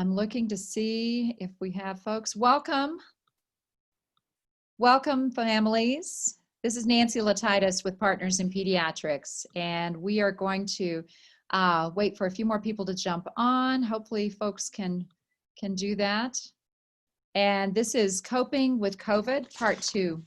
I'm looking to see if we have folks. Welcome. Welcome, families. This is Nancy Latitis with Partners in Pediatrics, and we are going to wait for a few more people to jump on. Hopefully folks can do that. And this is Coping with COVID, Part 2.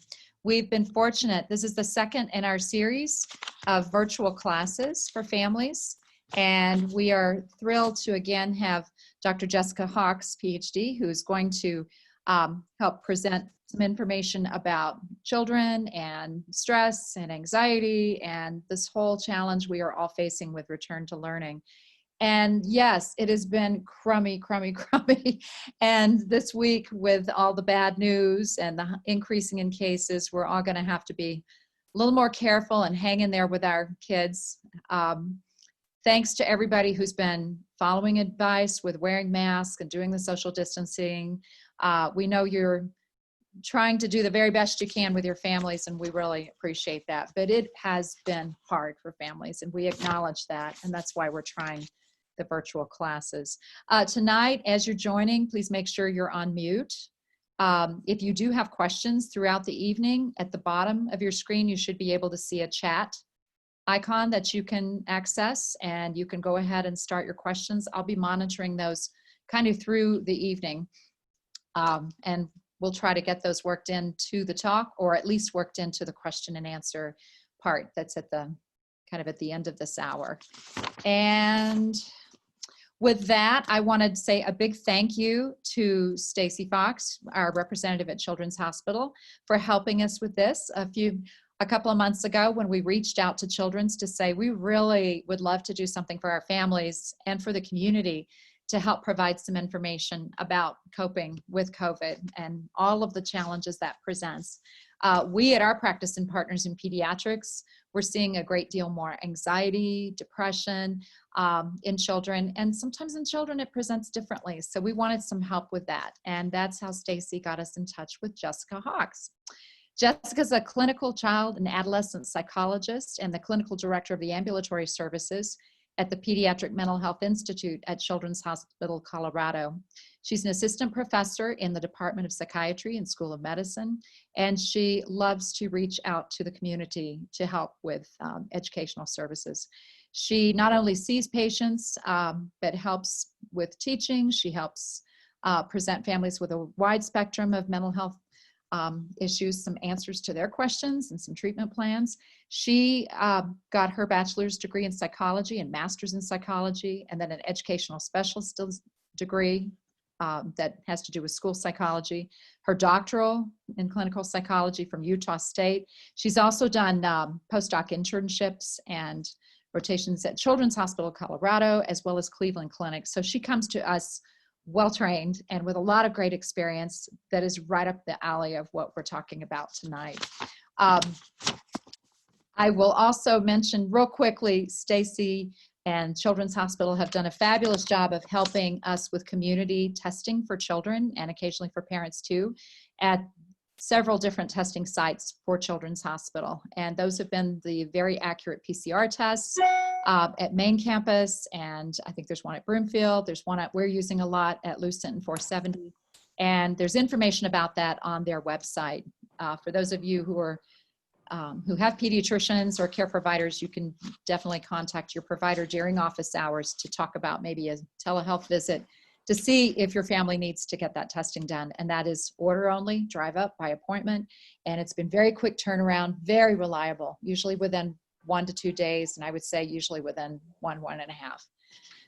We've been fortunate. This is the second in our series of virtual classes for families. And we are thrilled to again have Dr. Jessica Hawks, PhD, who's going to help present some information about children and stress and anxiety and this whole challenge we are all facing with return to learning. And yes, it has been crummy. And this week with all the bad news and the increasing in cases, we're all going to have to be a little more careful and hang in there with our kids. Thanks to everybody who's been following advice with wearing masks and doing the social distancing. We know you're trying to do the very best you can with your families, and we really appreciate that. But it has been hard for families, and we acknowledge that, and that's why we're trying the virtual classes. Tonight, as you're joining, please make sure you're on mute. If you do have questions throughout the evening, at the bottom of your screen, you should be able to see a chat icon that you can access, and you can go ahead and start your questions. I'll be monitoring those kind of through the evening, and we'll try to get those worked into the talk, or at least worked into the question and answer part that's at the kind of at the end of this hour. And with that, I want to say a big thank you to Stacy Fox, our representative at Children's Hospital, for helping us with this. A couple of months ago, when we reached out to Children's to say we really would love to do something for our families and for the community to help provide some information about coping with COVID and all of the challenges that presents. We at our practice in Partners in Pediatrics, we're seeing a great deal more anxiety, depression in children, and sometimes in children it presents differently. So we wanted some help with that, and that's how Stacy got us in touch with Jessica Hawks. Jessica's a clinical child and adolescent psychologist and the clinical director of the ambulatory services at the Pediatric Mental Health Institute at Children's Hospital, Colorado. She's an assistant professor in the Department of Psychiatry and School of Medicine, and she loves to reach out to the community to help with educational services. She not only sees patients, but helps with teaching. She helps present families with a wide spectrum of mental health issues, some answers to their questions and some treatment plans. She got her bachelor's degree in psychology and master's in psychology, and then an educational specialist degree that has to do with school psychology. Her doctoral in clinical psychology from Utah State. She's also done postdoc internships and rotations at Children's Hospital, Colorado, as well as Cleveland Clinic. So she comes to us well-trained and with a lot of great experience that is right up the alley of what we're talking about tonight. I will also mention real quickly, Stacy and Children's Hospital have done a fabulous job of helping us with community testing for children and occasionally for parents too, at several different testing sites for Children's Hospital. And those have been the very accurate PCR tests at main campus, and I think there's one at Broomfield. There's one we're using a lot at Lucent and 470. And there's information about that on their website. For those of you who are who have pediatricians or care providers, you can definitely contact your provider during office hours to talk about maybe a telehealth visit to see if your family needs to get that testing done. And that is order only, drive up by appointment. And it's been very quick turnaround, very reliable, usually within 1 to 2 days. And I would say usually within 1.5.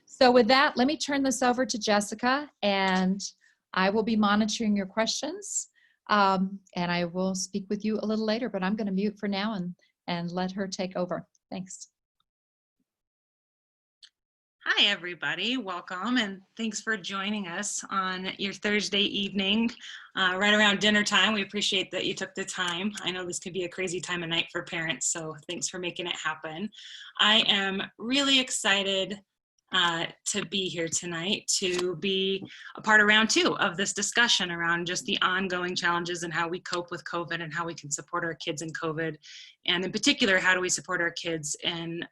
So with that, let me turn this over to Jessica, and I will be monitoring your questions. And I will speak with you a little later, but I'm going to mute for now and let her take over. Thanks. Hi, everybody. Welcome, and thanks for joining us on your Thursday evening, right around dinner time. We appreciate that you took the time. I know this could be a crazy time of night for parents, so thanks for making it happen. I am really excited to be here tonight, to be a part of round 2 of this discussion around just the ongoing challenges and how we cope with COVID and how we can support our kids in COVID. And in particular, how do we support our kids in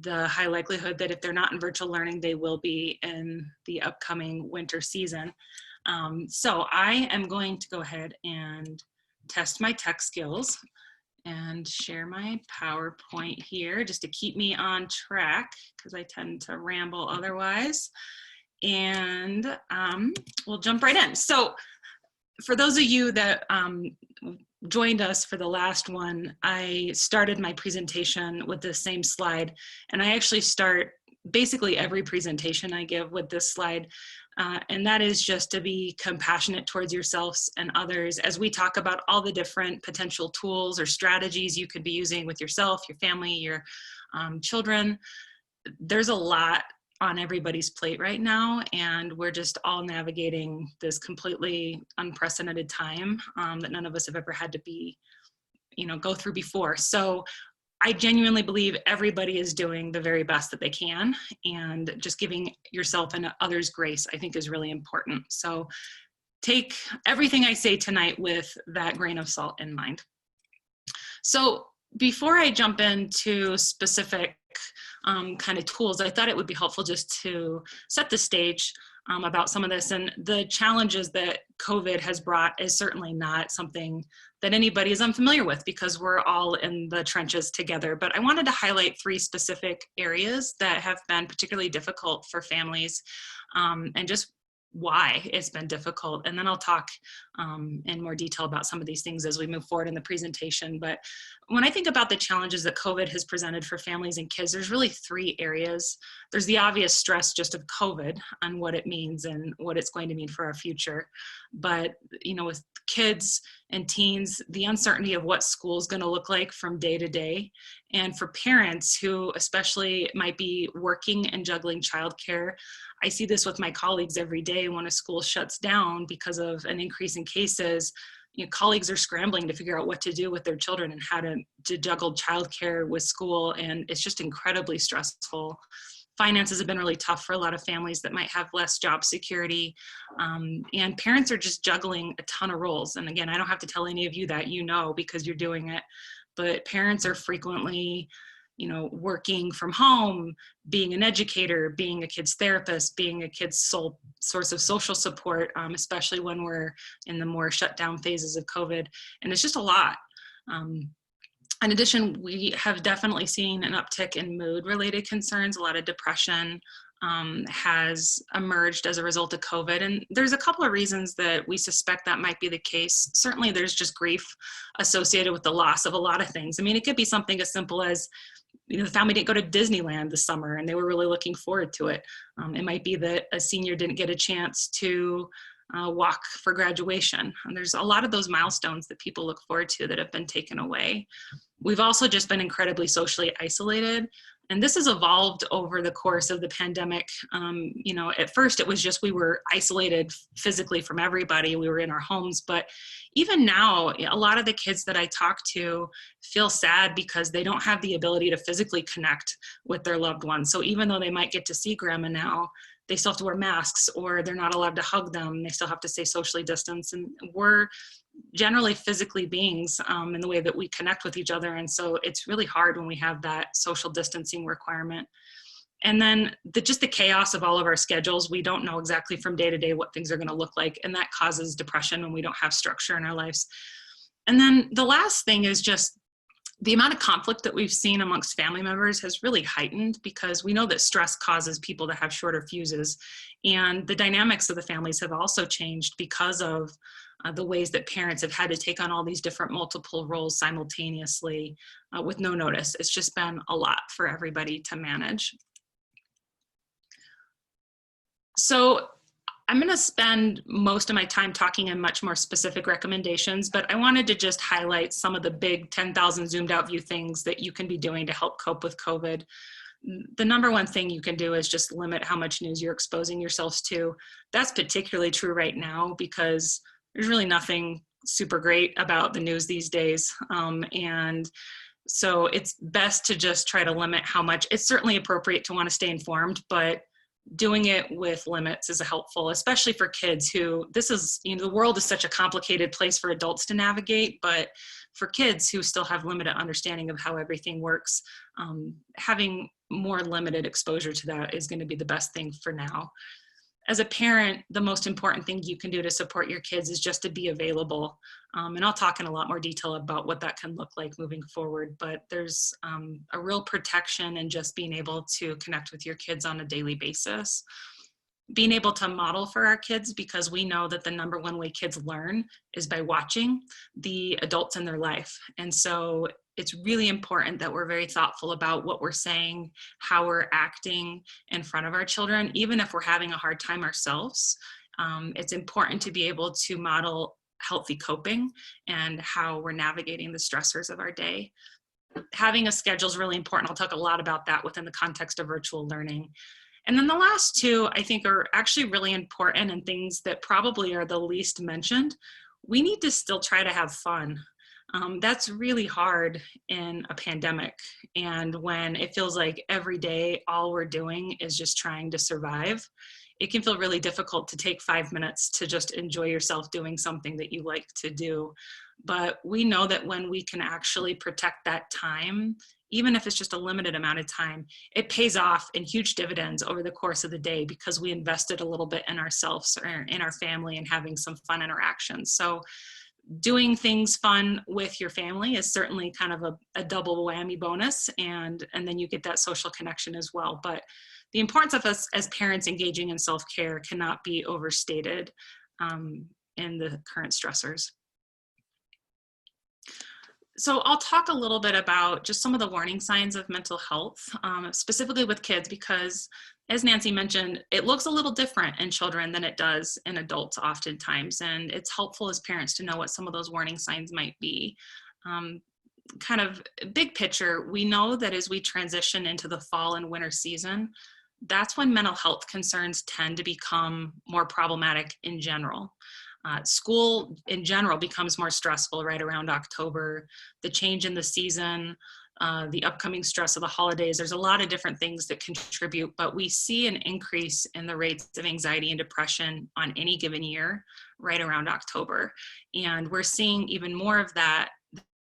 the high likelihood that if they're not in virtual learning, they will be in the upcoming winter season. So I am going to go ahead and test my tech skills and share my PowerPoint here just to keep me on track, because I tend to ramble otherwise. And we'll jump right in. So for those of you that joined us for the last one, I started my presentation with the same slide, and I actually start basically every presentation I give with this slide. And that is just to be compassionate towards yourselves and others as we talk about all the different potential tools or strategies you could be using with yourself, your family, your children. There's a lot on everybody's plate right now, and we're just all navigating this completely unprecedented time that none of us have ever had to be, go through before. So I genuinely believe everybody is doing the very best that they can, and just giving yourself and others grace, I think, is really important. So take everything I say tonight with that grain of salt in mind. So before I jump into specific kind of tools, I thought it would be helpful just to set the stage about some of this. And the challenges that COVID has brought is certainly not something that anybody is unfamiliar with, because we're all in the trenches together. But I wanted to highlight 3 specific areas that have been particularly difficult for families, and just why it's been difficult. And then I'll talk in more detail about some of these things as we move forward in the presentation. But when I think about the challenges that COVID has presented for families and kids, there's really 3 areas. There's the obvious stress just of COVID and what it means and what it's going to mean for our future. But, with kids and teens, the uncertainty of what school is going to look like from day to day. And for parents who especially might be working and juggling childcare, I see this with my colleagues every day when a school shuts down because of an increase in cases. Colleagues are scrambling to figure out what to do with their children and how to juggle childcare with school, and it's just incredibly stressful. Finances have been really tough for a lot of families that might have less job security, and parents are just juggling a ton of roles. And again, I don't have to tell any of you that, because you're doing it, but parents are frequently working from home, being an educator, being a kid's therapist, being a kid's sole source of social support, especially when we're in the more shut down phases of COVID. And it's just a lot. In addition, we have definitely seen an uptick in mood-related concerns. A lot of depression has emerged as a result of COVID. And there's a couple of reasons that we suspect that might be the case. Certainly, there's just grief associated with the loss of a lot of things. I mean, it could be something as simple as, the family didn't go to Disneyland this summer and they were really looking forward to it. It might be that a senior didn't get a chance to walk for graduation. And there's a lot of those milestones that people look forward to that have been taken away. We've also just been incredibly socially isolated. And this has evolved over the course of the pandemic. At first it was just we were isolated physically from everybody. We were in our homes. But even now, a lot of the kids that I talk to feel sad because they don't have the ability to physically connect with their loved ones. So even though they might get to see grandma now, they still have to wear masks, or they're not allowed to hug them. They still have to stay socially distanced. And we're generally physically beings in the way that we connect with each other. And so it's really hard when we have that social distancing requirement. And then just the chaos of all of our schedules, we don't know exactly from day to day what things are going to look like. And that causes depression when we don't have structure in our lives. And then the last thing is just the amount of conflict that we've seen amongst family members has really heightened, because we know that stress causes people to have shorter fuses. And the dynamics of the families have also changed because of the ways that parents have had to take on all these different multiple roles simultaneously with no notice. It's just been a lot for everybody to manage. So I'm going to spend most of my time talking in much more specific recommendations, but I wanted to just highlight some of the big 10,000 zoomed out view things that you can be doing to help cope with COVID. The number one thing you can do is just limit how much news you're exposing yourselves to. That's particularly true right now because there's really nothing super great about the news these days. And so it's best to just try to limit how much. It's certainly appropriate to want to stay informed, but doing it with limits is helpful, especially for kids who, this is, the world is such a complicated place for adults to navigate, but for kids who still have limited understanding of how everything works, having more limited exposure to that is going to be the best thing for now. As a parent, the most important thing you can do to support your kids is just to be available. And I'll talk in a lot more detail about what that can look like moving forward, but there's a real protection in just being able to connect with your kids on a daily basis. Being able to model for our kids, because we know that the number one way kids learn is by watching the adults in their life. And so it's really important that we're very thoughtful about what we're saying, how we're acting in front of our children, even if we're having a hard time ourselves. It's important to be able to model healthy coping and how we're navigating the stressors of our day. Having a schedule is really important. I'll talk a lot about that within the context of virtual learning. And then the last two, I think, are actually really important and things that probably are the least mentioned. We need to still try to have fun. That's really hard in a pandemic. And when it feels like every day, all we're doing is just trying to survive, it can feel really difficult to take 5 minutes to just enjoy yourself doing something that you like to do. But we know that when we can actually protect that time, even if it's just a limited amount of time, it pays off in huge dividends over the course of the day because we invested a little bit in ourselves or in our family and having some fun interactions. So doing things fun with your family is certainly kind of a double whammy bonus, and then you get that social connection as well. But the importance of us as parents engaging in self-care cannot be overstated in the current stressors. So I'll talk a little bit about just some of the warning signs of mental health, specifically with kids, because as Nancy mentioned, it looks a little different in children than it does in adults oftentimes. And it's helpful as parents to know what some of those warning signs might be. Kind of big picture, we know that as we transition into the fall and winter season, that's when mental health concerns tend to become more problematic in general. School in general becomes more stressful right around October. The change in the season, the upcoming stress of the holidays, there's a lot of different things that contribute, but we see an increase in the rates of anxiety and depression on any given year right around October. And we're seeing even more of that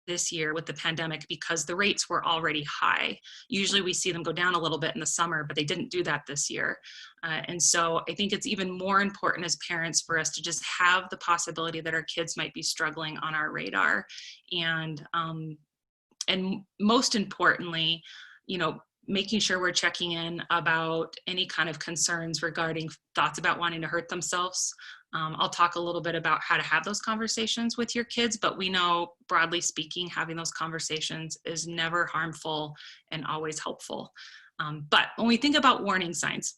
this year with the pandemic because the rates were already high. Usually we see them go down a little bit in the summer, but they didn't do that this year. And so I think it's even more important as parents for us to just have the possibility that our kids might be struggling on our radar. And most importantly, making sure we're checking in about any kind of concerns regarding thoughts about wanting to hurt themselves. I'll talk a little bit about how to have those conversations with your kids, but we know, broadly speaking, having those conversations is never harmful and always helpful. But when we think about warning signs,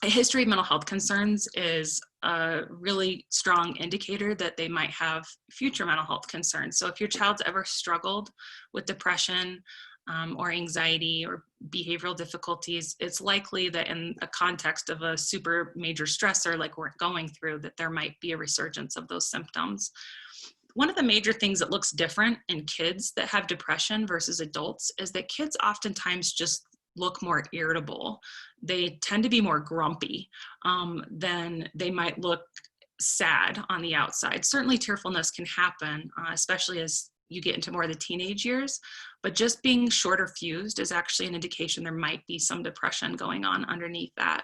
a history of mental health concerns is a really strong indicator that they might have future mental health concerns. So if your child's ever struggled with depression, or anxiety or behavioral difficulties, it's likely that in a context of a super major stressor like we're going through, that there might be a resurgence of those symptoms. One of the major things that looks different in kids that have depression versus adults is that kids oftentimes just look more irritable. They tend to be more grumpy than they might look sad on the outside. Certainly tearfulness can happen, especially as you get into more of the teenage years, but just being shorter fused is actually an indication there might be some depression going on underneath that.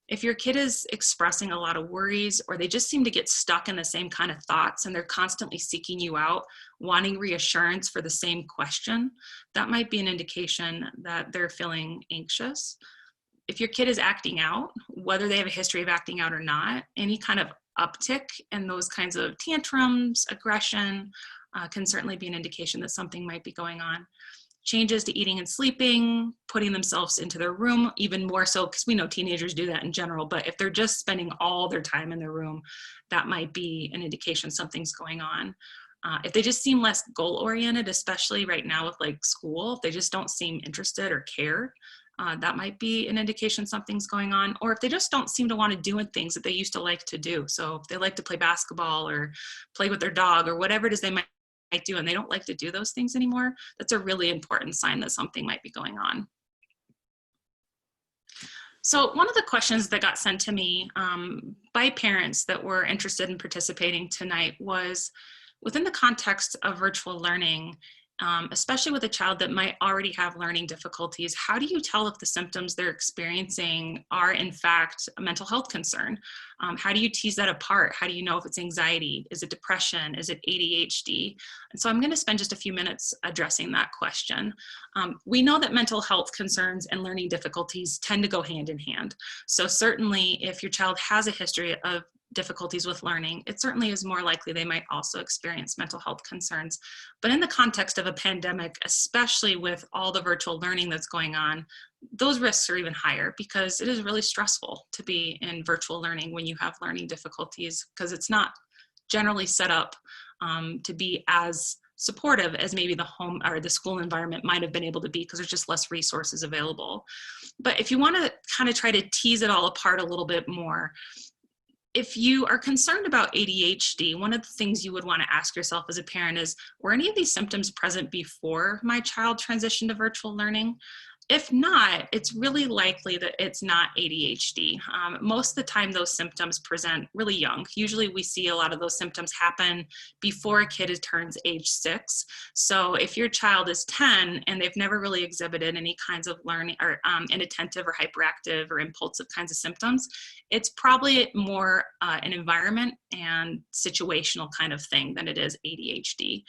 If your kid is expressing a lot of worries, or they just seem to get stuck in the same kind of thoughts and they're constantly seeking you out, wanting reassurance for the same question, that might be an indication that they're feeling anxious. If your kid is acting out, whether they have a history of acting out or not, any kind of uptick in those kinds of tantrums, aggression, can certainly be an indication that something might be going on. Changes to eating and sleeping, putting themselves into their room, even more so, because we know teenagers do that in general, but if they're just spending all their time in their room, that might be an indication something's going on. If they just seem less goal-oriented, especially right now with like school, if they just don't seem interested or care, that might be an indication something's going on. Or if they just don't seem to want to do things that they used to like to do. So if they like to play basketball or play with their dog or whatever it is they might do, and they don't like to do those things anymore, that's a really important sign that something might be going on. So one of the questions that got sent to me by parents that were interested in participating tonight was, within the context of virtual learning, especially with a child that might already have learning difficulties, how do you tell if the symptoms they're experiencing are in fact a mental health concern? How do you tease that apart? How do you know if it's anxiety? Is it depression? Is it ADHD? And so I'm going to spend just a few minutes addressing that question. We know that mental health concerns and learning difficulties tend to go hand in hand. So certainly if your child has a history of difficulties with learning, it certainly is more likely they might also experience mental health concerns. But in the context of a pandemic, especially with all the virtual learning that's going on, those risks are even higher, because it is really stressful to be in virtual learning when you have learning difficulties, because it's not generally set up to be as supportive as maybe the home or the school environment might have been able to be, because there's just less resources available. But if you want to kind of try to tease it all apart a little bit more, if you are concerned about ADHD, one of the things you would want to ask yourself as a parent is, were any of these symptoms present before my child transitioned to virtual learning? If not, it's really likely that it's not ADHD. Most of the time, those symptoms present really young. Usually we see a lot of those symptoms happen before a kid turns age 6. So if your child is 10 and they've never really exhibited any kinds of learning or inattentive or hyperactive or impulsive kinds of symptoms, it's probably more an environment and situational kind of thing than it is ADHD.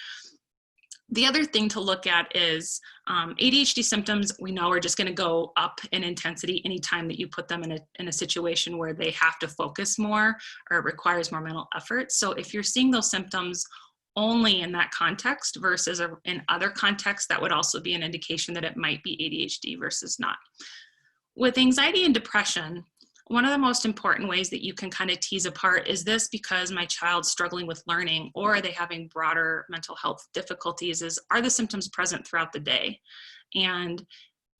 The other thing to look at is ADHD symptoms, we know, are just going to go up in intensity anytime that you put them in a situation where they have to focus more or it requires more mental effort. So if you're seeing those symptoms only in that context versus in other contexts, that would also be an indication that it might be ADHD versus not. With anxiety and depression, one of the most important ways that you can kind of tease apart, is this because my child's struggling with learning, or are they having broader mental health difficulties, are the symptoms present throughout the day? And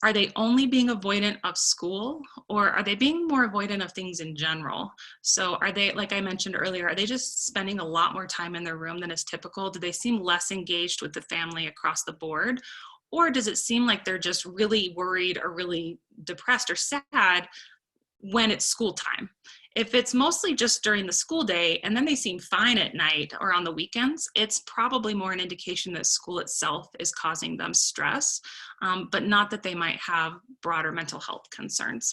are they only being avoidant of school, or are they being more avoidant of things in general? So are they, like I mentioned earlier, are they just spending a lot more time in their room than is typical? Do they seem less engaged with the family across the board? Or does it seem like they're just really worried or really depressed or sad when it's school time? If it's mostly just during the school day and then they seem fine at night or on the weekends, it's probably more an indication that school itself is causing them stress, but not that they might have broader mental health concerns.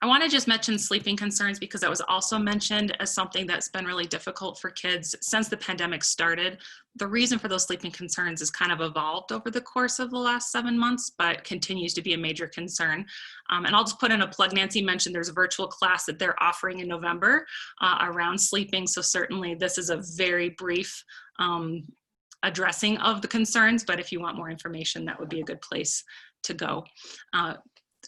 I want to just mention sleeping concerns, because that was also mentioned as something that's been really difficult for kids since the pandemic started. The reason for those sleeping concerns has kind of evolved over the course of the last 7 months, but continues to be a major concern. And I'll just put in a plug. Nancy mentioned there's a virtual class that they're offering in November around sleeping. So certainly this is a very brief addressing of the concerns, but if you want more information, that would be a good place to go.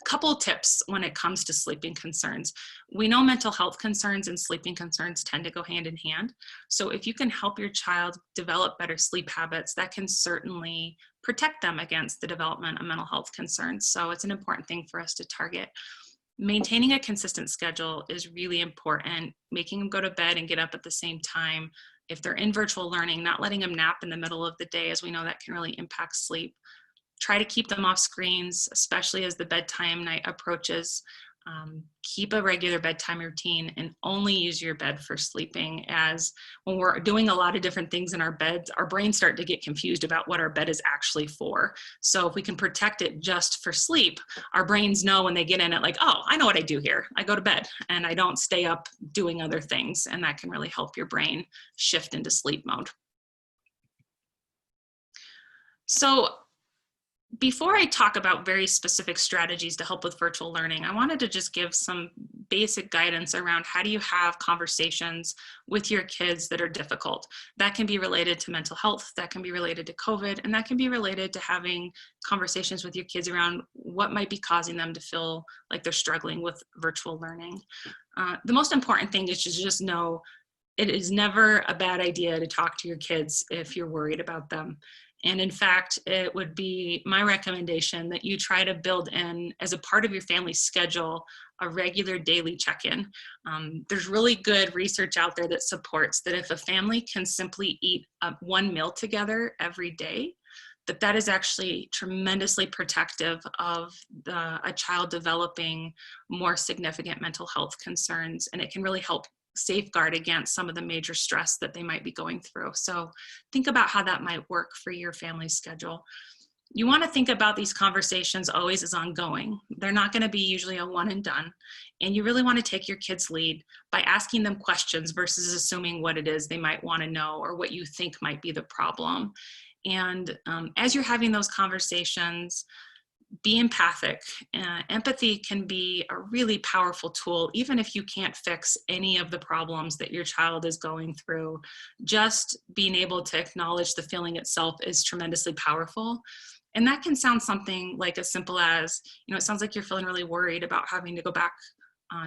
Couple of tips when it comes to sleeping concerns. We know mental health concerns and sleeping concerns tend to go hand in hand. So if you can help your child develop better sleep habits, that can certainly protect them against the development of mental health concerns. So it's an important thing for us to target. Maintaining a consistent schedule is really important. Making them go to bed and get up at the same time. If they're in virtual learning, not letting them nap in the middle of the day, as we know that can really impact sleep. Try to keep them off screens, especially as the bedtime night approaches. Keep a regular bedtime routine and only use your bed for sleeping, as when we're doing a lot of different things in our beds, our brains start to get confused about what our bed is actually for. So if we can protect it just for sleep, our brains know when they get in it, like, oh, I know what I do here. I go to bed and I don't stay up doing other things. And that can really help your brain shift into sleep mode. So before I talk about very specific strategies to help with virtual learning, I wanted to just give some basic guidance around how do you have conversations with your kids that are difficult. That can be related to mental health, that can be related to COVID, and that can be related to having conversations with your kids around what might be causing them to feel like they're struggling with virtual learning. The most important thing is to just know it is never a bad idea to talk to your kids if you're worried about them. And in fact, it would be my recommendation that you try to build in, as a part of your family's schedule, a regular daily check-in. There's really good research out there that supports that if a family can simply eat one meal together every day, that is actually tremendously protective of a child developing more significant mental health concerns, and it can really help safeguard against some of the major stress that they might be going through. So think about how that might work for your family's schedule. You want to think about these conversations always as ongoing. They're not going to be usually a one and done. And you really want to take your kids' lead by asking them questions versus assuming what it is they might want to know or what you think might be the problem. And as you're having those conversations, be empathic. Empathy can be a really powerful tool, even if you can't fix any of the problems that your child is going through. Just being able to acknowledge the feeling itself is tremendously powerful. And that can sound something like as simple as, it sounds like you're feeling really worried about having to go back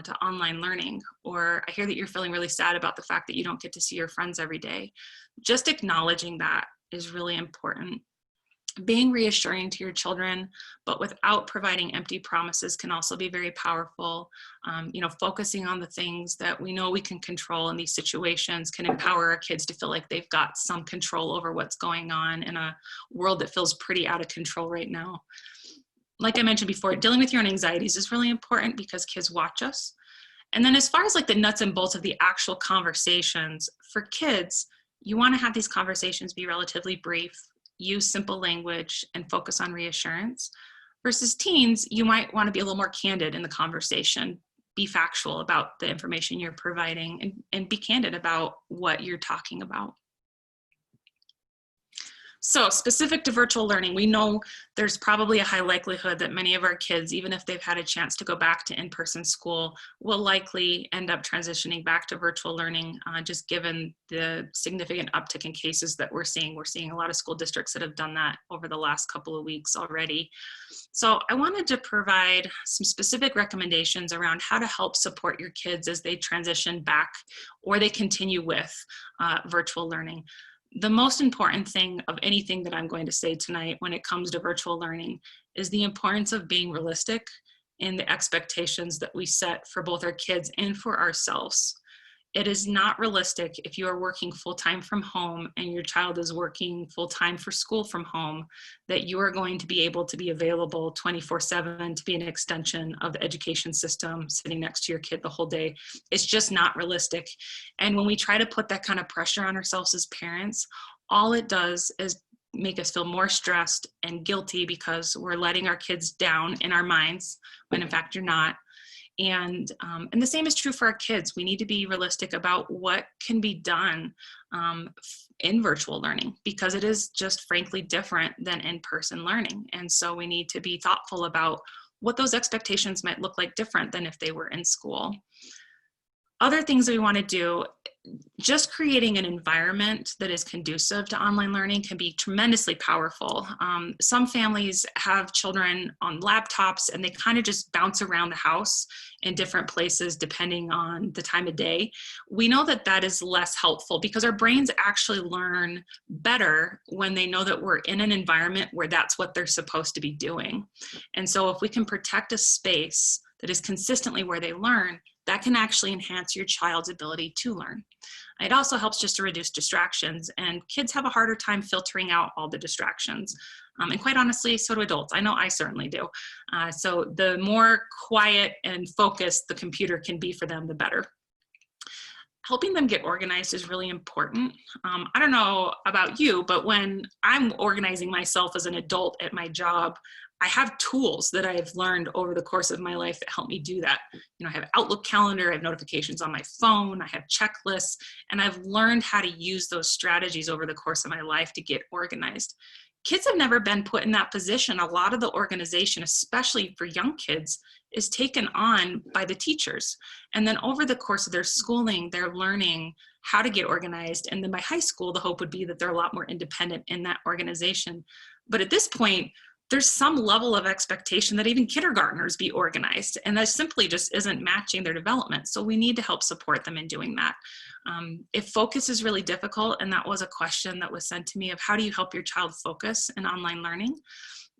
to online learning, or I hear that you're feeling really sad about the fact that you don't get to see your friends every day. Just acknowledging that is really important. Being reassuring to your children, but without providing empty promises, can also be very powerful. Focusing on the things that we know we can control in these situations can empower our kids to feel like they've got some control over what's going on in a world that feels pretty out of control right now. Like I mentioned before, dealing with your own anxieties is really important because kids watch us. And then as far as like the nuts and bolts of the actual conversations, for kids, you want to have these conversations be relatively brief, use simple language, and focus on reassurance. Versus teens, you might want to be a little more candid in the conversation, be factual about the information you're providing, and be candid about what you're talking about. So specific to virtual learning, we know there's probably a high likelihood that many of our kids, even if they've had a chance to go back to in-person school, will likely end up transitioning back to virtual learning, just given the significant uptick in cases that we're seeing. We're seeing a lot of school districts that have done that over the last couple of weeks already. So I wanted to provide some specific recommendations around how to help support your kids as they transition back or they continue with virtual learning. The most important thing of anything that I'm going to say tonight when it comes to virtual learning is the importance of being realistic in the expectations that we set for both our kids and for ourselves. It is not realistic if you are working full-time from home and your child is working full-time for school from home, that you are going to be able to be available 24/7 to be an extension of the education system sitting next to your kid the whole day. It's just not realistic. And when we try to put that kind of pressure on ourselves as parents, all it does is make us feel more stressed and guilty because we're letting our kids down in our minds when in fact you're not. And the same is true for our kids. We need to be realistic about what can be done in virtual learning, because it is just frankly different than in-person learning. And so we need to be thoughtful about what those expectations might look like different than if they were in school. Other things that we want to do, just creating an environment that is conducive to online learning can be tremendously powerful. Some families have children on laptops and they kind of just bounce around the house in different places depending on the time of day. We know that that is less helpful because our brains actually learn better when they know that we're in an environment where that's what they're supposed to be doing. And so if we can protect a space that is consistently where they learn, that can actually enhance your child's ability to learn. It also helps just to reduce distractions, and kids have a harder time filtering out all the distractions. And quite honestly, so do adults. I know I certainly do. So the more quiet and focused the computer can be for them, the better. Helping them get organized is really important. I don't know about you, but when I'm organizing myself as an adult at my job, I have tools that I've learned over the course of my life that help me do that. I have Outlook calendar, I have notifications on my phone, I have checklists, and I've learned how to use those strategies over the course of my life to get organized. Kids have never been put in that position. A lot of the organization, especially for young kids, is taken on by the teachers. And then over the course of their schooling, they're learning how to get organized. And then by high school, the hope would be that they're a lot more independent in that organization. But at this point, there's some level of expectation that even kindergartners be organized, and that simply just isn't matching their development. So we need to help support them in doing that. If focus is really difficult, and that was a question that was sent to me of how do you help your child focus in online learning?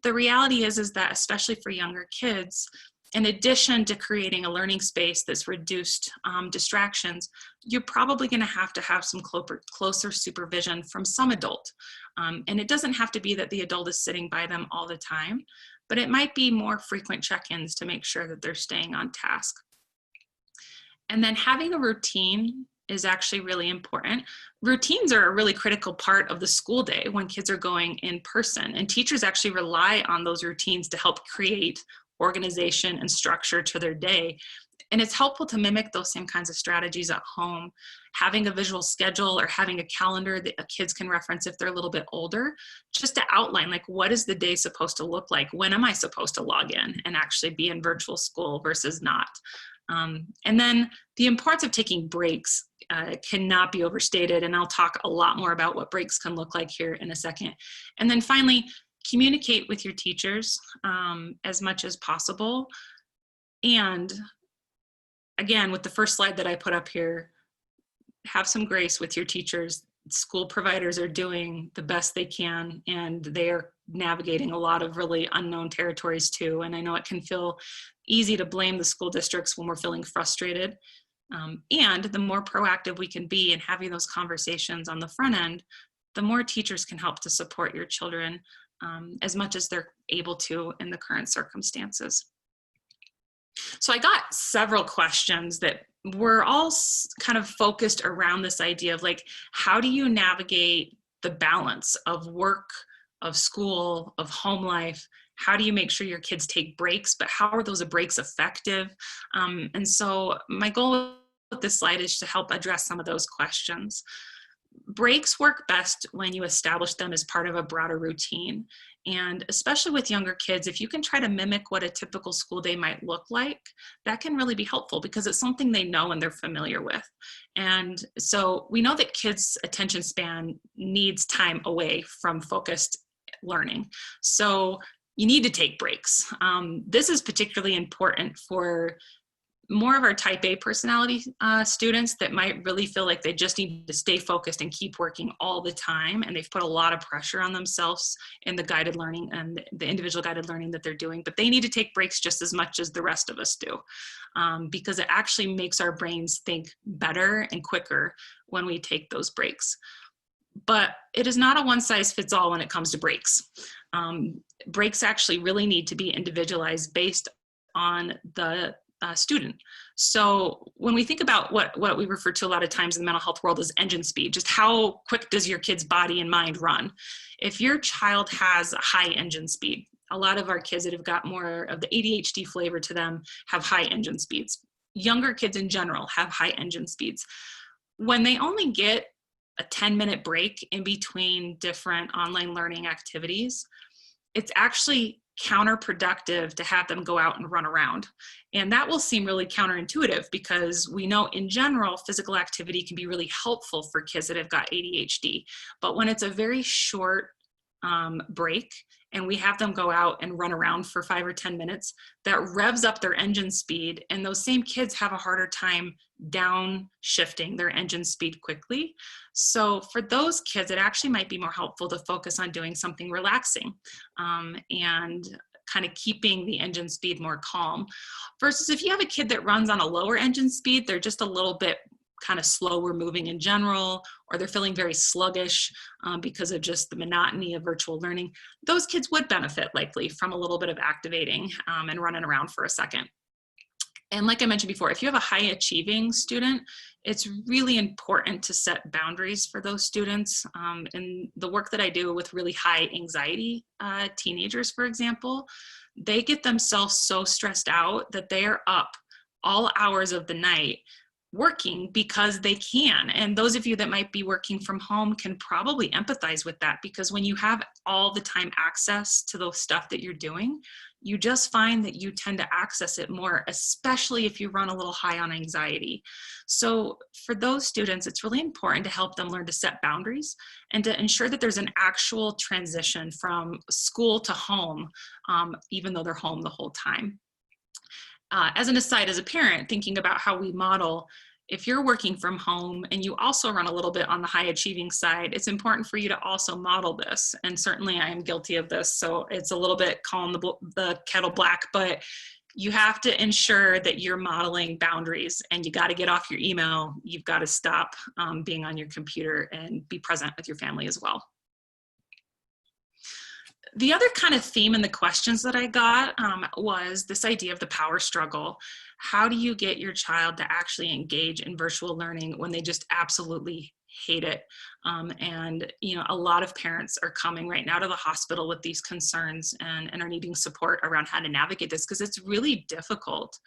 The reality is that especially for younger kids, in addition to creating a learning space that's reduced distractions, you're probably going to have some closer supervision from some adult. And it doesn't have to be that the adult is sitting by them all the time, but it might be more frequent check-ins to make sure that they're staying on task. And then having a routine is actually really important. Routines are a really critical part of the school day when kids are going in person, and teachers actually rely on those routines to help create organization and structure to their day. And it's helpful to mimic those same kinds of strategies at home. Having a visual schedule or having a calendar that kids can reference if they're a little bit older, just to outline, like, what is the day supposed to look like? When am I supposed to log in and actually be in virtual school versus not? And then the importance of taking breaks cannot be overstated. And I'll talk a lot more about what breaks can look like here in a second. And then finally, communicate with your teachers as much as possible. And again, with the first slide that I put up here, have some grace with your teachers. School providers are doing the best they can, and they are navigating a lot of really unknown territories too. And I know it can feel easy to blame the school districts when we're feeling frustrated. And the more proactive we can be in having those conversations on the front end, the more teachers can help to support your children as much as they're able to in the current circumstances. So I got several questions that were all kind of focused around this idea of, like, how do you navigate the balance of work, of school, of home life? How do you make sure your kids take breaks, but how are those breaks effective? And so my goal with this slide is to help address some of those questions. Breaks work best when you establish them as part of a broader routine. And especially with younger kids, if you can try to mimic what a typical school day might look like, that can really be helpful because it's something they know and they're familiar with. And so we know that kids' attention span needs time away from focused learning. So you need to take breaks. This is particularly important for more of our type A personality students that might really feel like they just need to stay focused and keep working all the time. And they've put a lot of pressure on themselves in the guided learning and the individual guided learning that they're doing, but they need to take breaks just as much as the rest of us do, because it actually makes our brains think better and quicker when we take those breaks. But it is not a one size fits all when it comes to breaks. Breaks actually really need to be individualized based on the student. So when we think about what we refer to a lot of times in the mental health world as engine speed, just how quick does your kid's body and mind run? If your child has a high engine speed, a lot of our kids that have got more of the ADHD flavor to them have high engine speeds. Younger kids in general have high engine speeds. When they only get a 10-minute break in between different online learning activities, it's actually counterproductive to have them go out and run around. And that will seem really counterintuitive because we know in general, physical activity can be really helpful for kids that have got ADHD. But when it's a very short break and we have them go out and run around for 5 or 10 minutes, that revs up their engine speed. And those same kids have a harder time downshifting their engine speed quickly. So for those kids, it actually might be more helpful to focus on doing something relaxing and kind of keeping the engine speed more calm. Versus if you have a kid that runs on a lower engine speed, they're just a little bit kind of slower moving in general, or they're feeling very sluggish because of just the monotony of virtual learning, those kids would benefit likely from a little bit of activating and running around for a second. And like I mentioned before, if you have a high achieving student, it's really important to set boundaries for those students. And the work that I do with really high anxiety teenagers, for example, they get themselves so stressed out that they are up all hours of the night working because they can. And those of you that might be working from home can probably empathize with that, because when you have all the time access to the stuff that you're doing, you just find that you tend to access it more, especially if you run a little high on anxiety. So for those students, it's really important to help them learn to set boundaries and to ensure that there's an actual transition from school to home, even though they're home the whole time. As an aside, as a parent, thinking about how we model, if you're working from home and you also run a little bit on the high achieving side, it's important for you to also model this. And certainly I am guilty of this. So it's a little bit calling the kettle black, but You have to ensure that you're modeling boundaries, and you got to get off your email. You've got to stop being on your computer and be present with your family as well. The other kind of theme in the questions that I got was this idea of the power struggle. How do you get your child to actually engage in virtual learning when they just absolutely hate it? And a lot of parents are coming right now to the hospital with these concerns and are needing support around how to navigate this, because it's really difficult.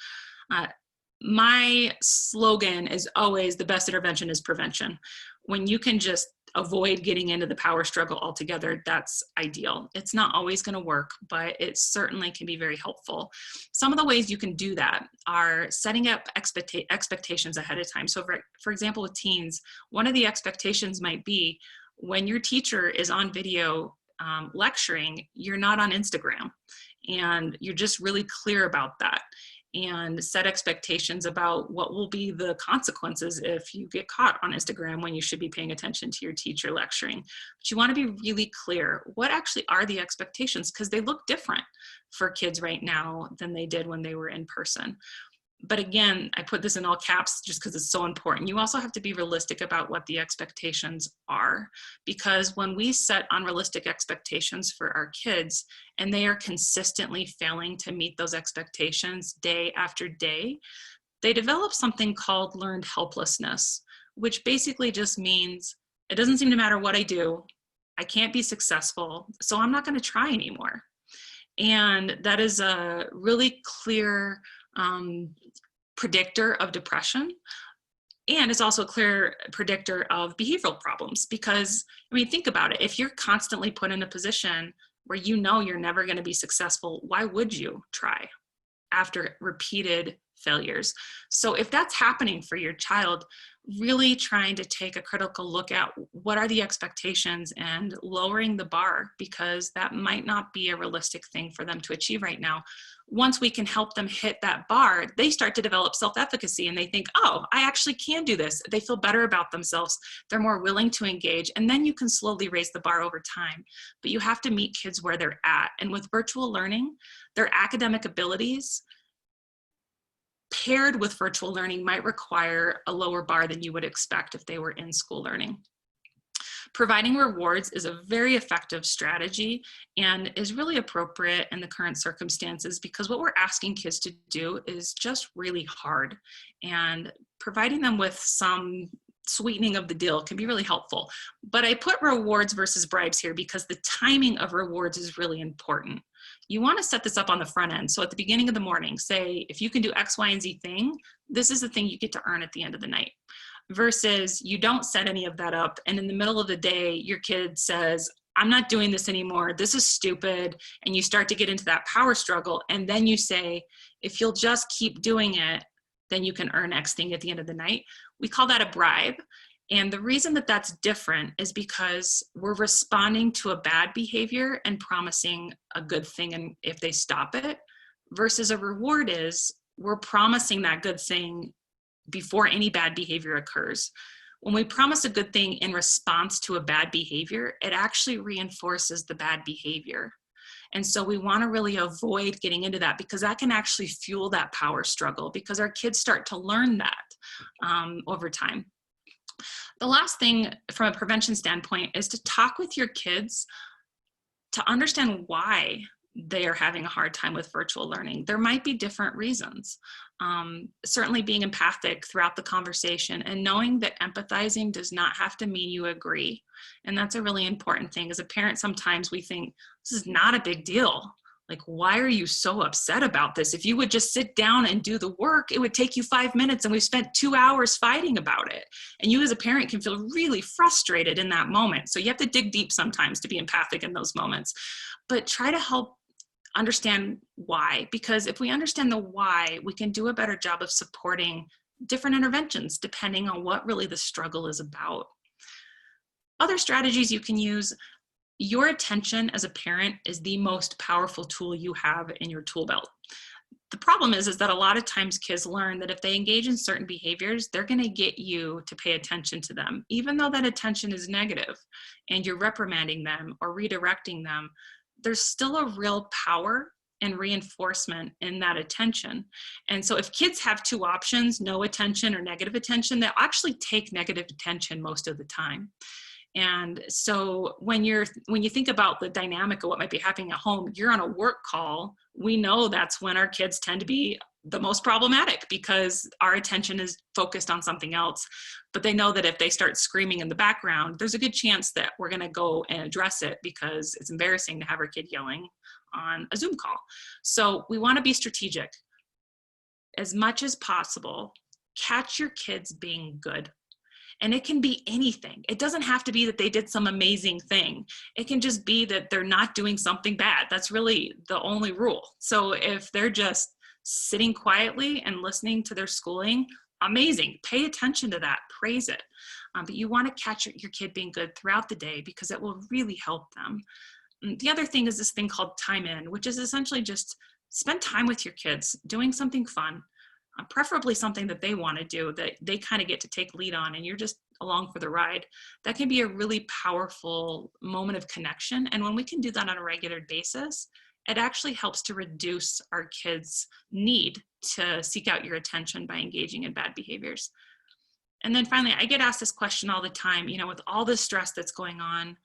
My slogan is always, the best intervention is prevention. When you can just avoid getting into the power struggle altogether, that's ideal. It's not always going to work, but it certainly can be very helpful. Some of the ways you can do that are setting up expectations ahead of time. So for example, with teens, one of the expectations might be when your teacher is on video lecturing, you're not on Instagram, and you're just really clear about that. And set expectations about what will be the consequences if you get caught on Instagram when you should be paying attention to your teacher lecturing. But you want to be really clear. What actually are the expectations? Because they look different for kids right now than they did when they were in person. But again, I put this in all caps just because it's so important. You also have to be realistic about what the expectations are, because when we set unrealistic expectations for our kids and they are consistently failing to meet those expectations day after day, they develop something called learned helplessness, which basically just means it doesn't seem to matter what I do, I can't be successful, so I'm not going to try anymore. And that is a really clear predictor of depression. And it's also a clear predictor of behavioral problems, because, think about it. If you're constantly put in a position where you know you're never going to be successful, why would you try after repeated failures? So if that's happening for your child, really trying to take a critical look at what are the expectations and lowering the bar, because that might not be a realistic thing for them to achieve right now. Once we can help them hit that bar, they start to develop self-efficacy and they think, oh, I actually can do this. They feel better about themselves. They're more willing to engage. And then you can slowly raise the bar over time. But you have to meet kids where they're at. And with virtual learning, their academic abilities paired with virtual learning might require a lower bar than you would expect if they were in school learning. Providing rewards is a very effective strategy and is really appropriate in the current circumstances, because what we're asking kids to do is just really hard, and providing them with some sweetening of the deal can be really helpful. But I put rewards versus bribes here because the timing of rewards is really important. You want to set this up on the front end. So at the beginning of the morning, say, if you can do X, Y, and Z thing, this is the thing you get to earn at the end of the night. Versus you don't set any of that up, and in the middle of the day, your kid says, I'm not doing this anymore, this is stupid, and you start to get into that power struggle, and then you say, if you'll just keep doing it, then you can earn X thing at the end of the night. We call that a bribe. And the reason that that's different is because we're responding to a bad behavior and promising a good thing and if they stop it, versus a reward is we're promising that good thing before any bad behavior occurs. When we promise a good thing in response to a bad behavior, it actually reinforces the bad behavior. And so we want to really avoid getting into that, because that can actually fuel that power struggle, because our kids start to learn that over time. The last thing from a prevention standpoint is to talk with your kids to understand why they are having a hard time with virtual learning. There might be different reasons. Certainly being empathic throughout the conversation and knowing that empathizing does not have to mean you agree. And that's a really important thing. As a parent, sometimes we think this is not a big deal. Like, why are you so upset about this? If you would just sit down and do the work, it would take you 5 minutes, and we've spent 2 hours fighting about it. And you as a parent can feel really frustrated in that moment. So you have to dig deep sometimes to be empathic in those moments. But try to help understand why, because if we understand the why, we can do a better job of supporting different interventions depending on what really the struggle is about. Other strategies you can use: your attention as a parent is the most powerful tool you have in your tool belt. The problem is that a lot of times kids learn that if they engage in certain behaviors, they're going to get you to pay attention to them, even though that attention is negative and you're reprimanding them or redirecting them. There's still a real power and reinforcement in that attention. And so if kids have two options, no attention or negative attention, they'll actually take negative attention most of the time. And so when you think about the dynamic of what might be happening at home, you're on a work call, we know that's when our kids tend to be the most problematic because our attention is focused on something else. But they know that if they start screaming in the background, there's a good chance that we're going to go and address it because it's embarrassing to have our kid yelling on a Zoom call. So we want to be strategic. As much as possible, catch your kids being good. And it can be anything. It doesn't have to be that they did some amazing thing. It can just be that they're not doing something bad. That's really the only rule. So if they're just sitting quietly and listening to their schooling, amazing. Pay attention to that. Praise it. But you want to catch your kid being good throughout the day because it will really help them. The other thing is this thing called time in, which is essentially just spend time with your kids doing something fun. Preferably something that they want to do, that they kind of get to take lead on and you're just along for the ride. That can be a really powerful moment of connection. And when we can do that on a regular basis, it actually helps to reduce our kids' need to seek out your attention by engaging in bad behaviors. And then finally, I get asked this question all the time, with all this stress that's going on,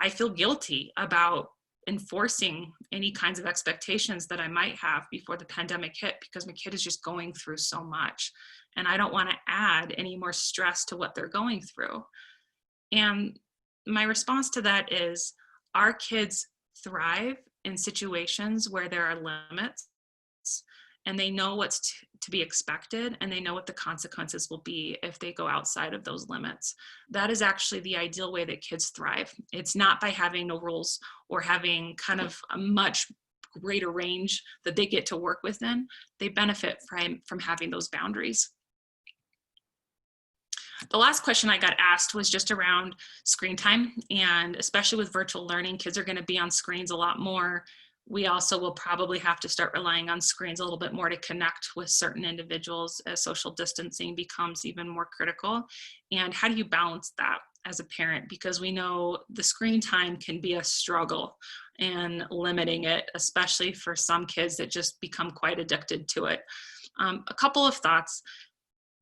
I feel guilty about enforcing any kinds of expectations that I might have before the pandemic hit because my kid is just going through so much and I don't want to add any more stress to what they're going through. And my response to that is our kids thrive in situations where there are limits and they know what's to be expected and they know what the consequences will be if they go outside of those limits. That is actually the ideal way that kids thrive. It's not by having no rules or having kind of a much greater range that they get to work within. They benefit from having those boundaries. The last question I got asked was just around screen time, and especially with virtual learning, kids are going to be on screens a lot more. We also will probably have to start relying on screens a little bit more to connect with certain individuals as social distancing becomes even more critical. And how do you balance that as a parent? Because we know the screen time can be a struggle and limiting it, especially for some kids that just become quite addicted to it. A couple of thoughts.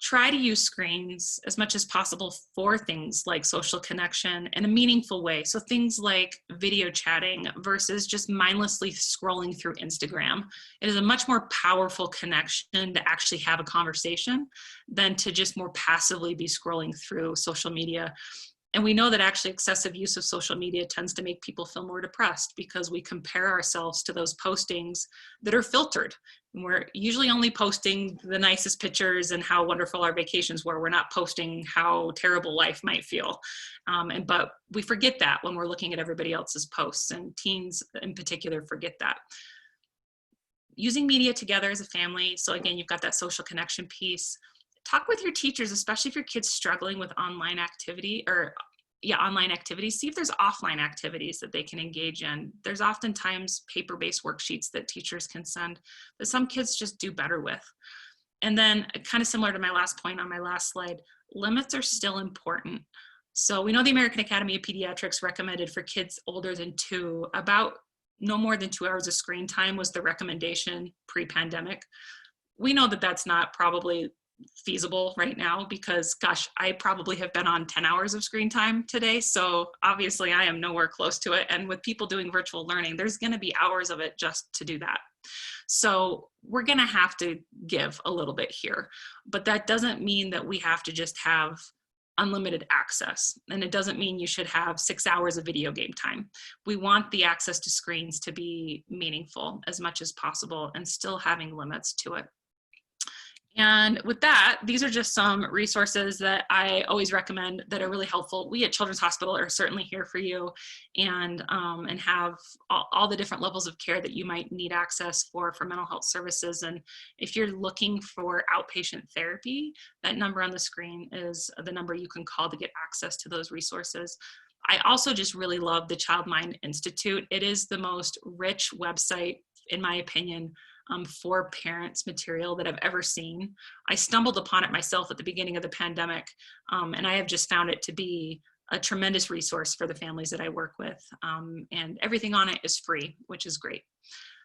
Try to use screens as much as possible for things like social connection in a meaningful way. So things like video chatting versus just mindlessly scrolling through Instagram. It is a much more powerful connection to actually have a conversation than to just more passively be scrolling through social media. And we know that actually excessive use of social media tends to make people feel more depressed because we compare ourselves to those postings that are filtered. We're usually only posting the nicest pictures and how wonderful our vacations were. We're not posting how terrible life might feel. But we forget that when we're looking at everybody else's posts, and teens in particular forget that. Using media together as a family. So again, you've got that social connection piece. Talk with your teachers, especially if your kid's struggling with online activities. See if there's offline activities that they can engage in. There's oftentimes paper-based worksheets that teachers can send that some kids just do better with. And then kind of similar to my last point on my last slide, limits are still important. So we know the American Academy of Pediatrics recommended for kids older than 2, about no more than 2 hours of screen time was the recommendation pre-pandemic. We know that that's not probably feasible right now because, gosh, I probably have been on 10 hours of screen time today. So obviously I am nowhere close to it. And with people doing virtual learning, there's going to be hours of it just to do that. So we're going to have to give a little bit here, but that doesn't mean that we have to just have unlimited access. And it doesn't mean you should have 6 hours of video game time. We want the access to screens to be meaningful as much as possible and still having limits to it. And with that, these are just some resources that I always recommend that are really helpful. We at Children's Hospital are certainly here for you and have all the different levels of care that you might need access for mental health services. And if you're looking for outpatient therapy, that number on the screen is the number you can call to get access to those resources. I also just really love the Child Mind Institute. It is the most rich website, in my opinion, for parents material that I've ever seen. I stumbled upon it myself at the beginning of the pandemic, and I have just found it to be a tremendous resource for the families that I work with. And everything on it is free, which is great.